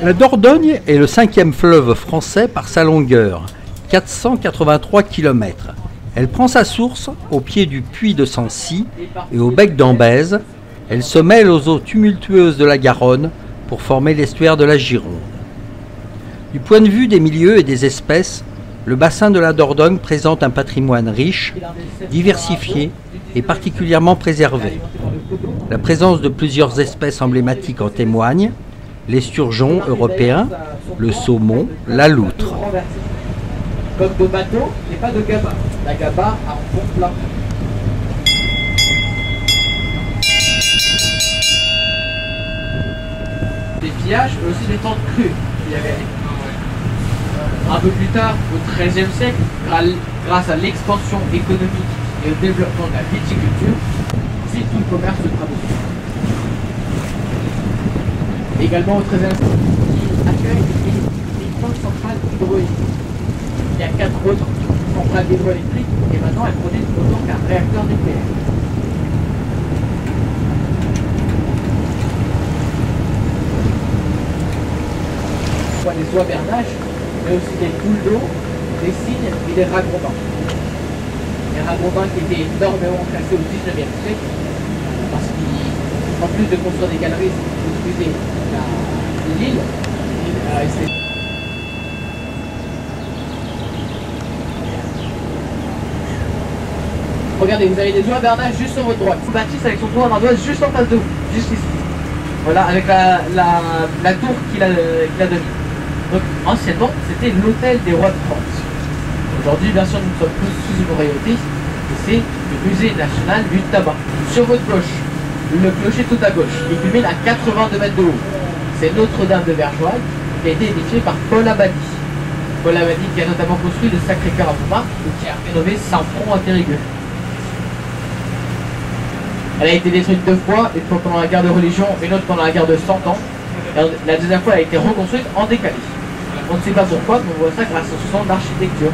La Dordogne est le 5e fleuve français par sa longueur, 483 km. Elle prend sa source au pied du puits de Sancy et au bec d'Ambèze. Elle se mêle aux eaux tumultueuses de la Garonne pour former l'estuaire de la Gironde. Du point de vue des milieux et des espèces, le bassin de la Dordogne présente un patrimoine riche, diversifié et particulièrement préservé. La présence de plusieurs espèces emblématiques en témoigne, l'esturgeon européen, le saumon, la loutre. Coque de bateau et pas de gaba. La gaba a un fond plat. Des pillages, mais aussi des temps crus. Il y avait un peu plus tard, au XIIIe siècle, grâce à l'expansion économique et au développement de la viticulture, c'est tout le commerce de travaux. Également au XIIIe siècle, il accueille une grande centrale hydroélectrique. Il y a 4 autres centrales hydroélectriques et maintenant elles produisent autant qu'un réacteur nucléaire. On voit des oies bernaches, mais aussi des poules d'eau, des cygnes et des ragondins. Les ragondins qui étaient énormément classés au XIXe siècle, parce qu'en plus de construire des galeries, ils construisaient l'île. Regardez, vous avez des oies bernaches juste sur votre droite. Baptiste avec son tour d'ardoise juste en face de vous, juste ici. Voilà, avec la tour qu'il a donnée. Donc, anciennement, c'était l'hôtel des rois de France. Aujourd'hui, bien sûr, nous sommes tous sous une royauté, et c'est le musée national du tabac. Sur votre gauche, le clocher tout à gauche, il culmine à 82 mètres de haut. C'est Notre-Dame de Vergeois, qui a été édifiée par Paul Abadie. Paul Abadie qui a notamment construit le Sacré-Cœur à Montmartre, et qui a rénové Saint-Front à Périgueux. Elle a été détruite 2 fois, une fois pendant la guerre de religion, une autre pendant la guerre de 100 ans. La deuxième fois, elle a été reconstruite en décalé. On ne sait pas pourquoi, mais on voit ça grâce au son d'architecture.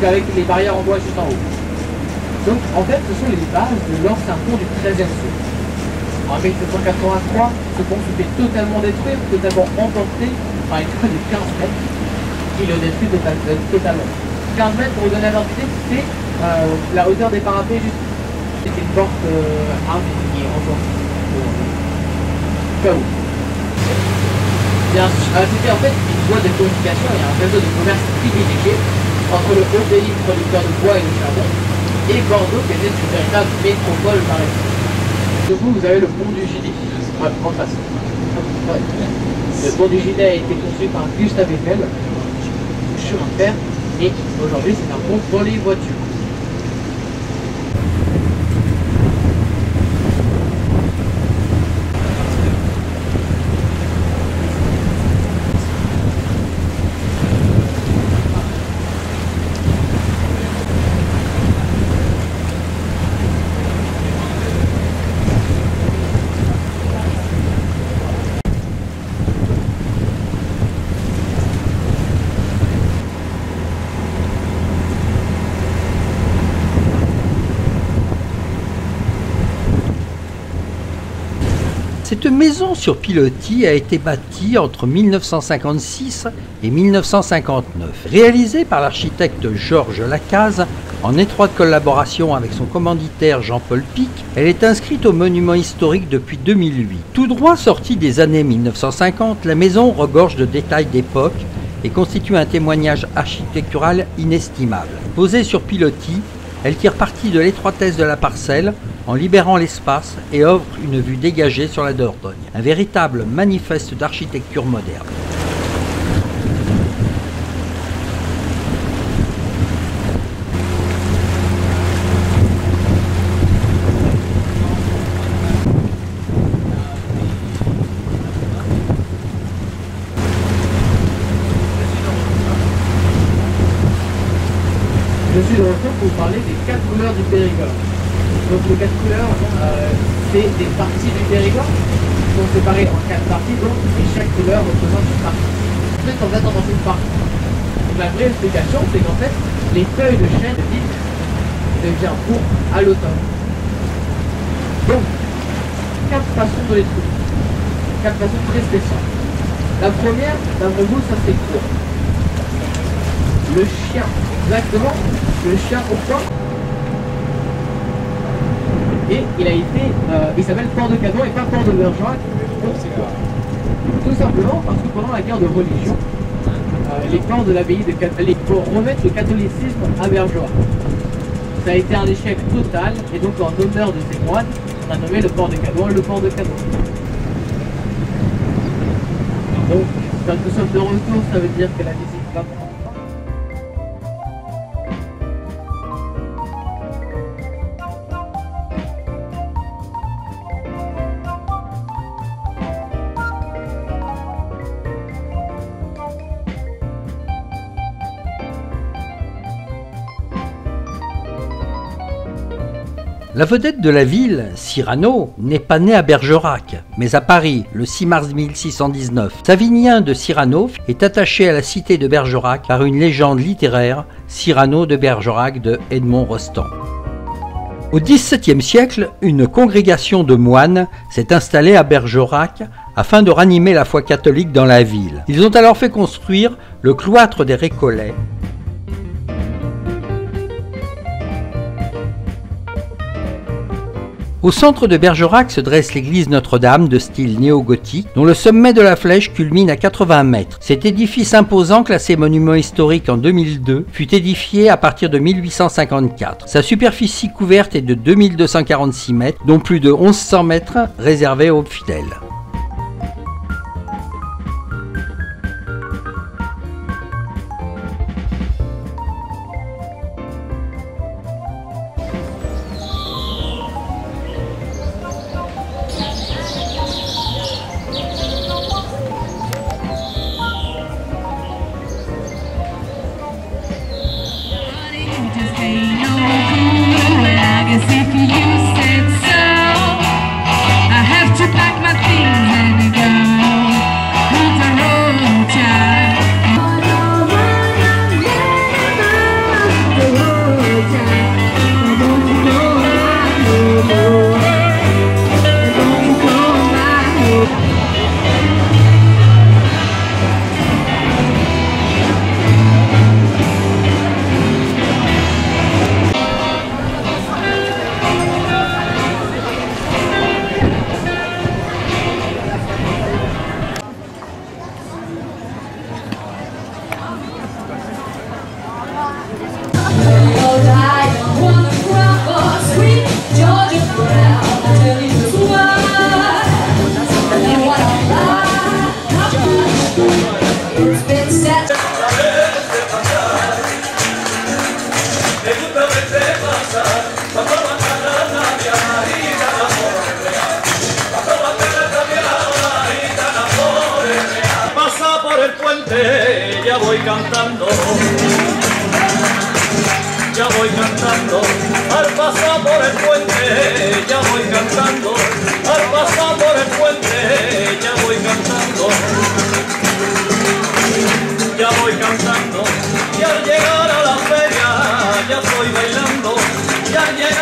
Avec les barrières en bois juste en haut. Donc, en fait, ce sont les bases de l'ancien pont du XIIIe siècle. En 1783, ce pont se fait totalement détruire, totalement emporté par une creux de 15 mètres. Il le détruit totalement. 15 mètres, pour vous donner un ordre d'idée, c'est la hauteur des parapets juste. C'est une porte qui est encore cas où. C'était en fait une voie de communication et un réseau de commerce privilégié entre le haut pays producteur de bois et de charbon et Bordeaux qui était une véritable métropole maritime. De vous avez le pont du Gilet, en face. Le pont du Gilet a été construit par Gustave Eiffel, chemin de fer, et aujourd'hui c'est un pont pour les voitures. Cette maison sur pilotis a été bâtie entre 1956 et 1959. Réalisée par l'architecte Georges Lacaze, en étroite collaboration avec son commanditaire Jean-Paul Pic, elle est inscrite au monument historique depuis 2008. Tout droit sortie des années 1950, la maison regorge de détails d'époque et constitue un témoignage architectural inestimable. Posée sur pilotis, elle tire parti de l'étroitesse de la parcelle en libérant l'espace et offre une vue dégagée sur la Dordogne. Un véritable manifeste d'architecture moderne. Je suis de retour pour vous parler des 4 couleurs du Périgord. Donc les 4 couleurs, c'est des parties du Périgord qui sont séparées en 4 parties, donc, et chaque couleur représente une partie. En fait, on va dans une partie. Donc la vraie explication, c'est qu'en fait, les feuilles de chêne deviennent pourpre à l'automne. Donc, 4 façons de les trouver. 4 façons très spéciales. La première, d'après vous, ça c'est quoi? Le chien, exactement. Le chien, pourquoi? Et il s'appelle Port de Cadouan et pas Port de Bergerac. Pourquoi? Tout simplement parce que pendant la guerre de religion, les camps de l'abbaye de Cadouan, pour remettre le catholicisme à Bergerac. Ça a été un échec total, et donc en honneur de ces moines, on a nommé le port de Cadouan le port de Cadouan. Donc, quand nous sommes de retour, ça veut dire que la visite va prendre. La vedette de la ville, Cyrano, n'est pas né à Bergerac, mais à Paris, le 6 mars 1619. Savinien de Cyrano est attaché à la cité de Bergerac par une légende littéraire, Cyrano de Bergerac de Edmond Rostand. Au XVIIe siècle, une congrégation de moines s'est installée à Bergerac afin de ranimer la foi catholique dans la ville. Ils ont alors fait construire le cloître des Récollets. Au centre de Bergerac se dresse l'église Notre-Dame de style néo-gothique, dont le sommet de la flèche culmine à 80 mètres. Cet édifice imposant, classé monument historique en 2002, fut édifié à partir de 1854. Sa superficie couverte est de 2246 mètres, dont plus de 1100 mètres réservés aux fidèles. Ya voy cantando, al pasar por el puente, ya voy cantando, al pasar por el puente, ya voy cantando, y al llegar a la feria, ya estoy bailando, y al llegar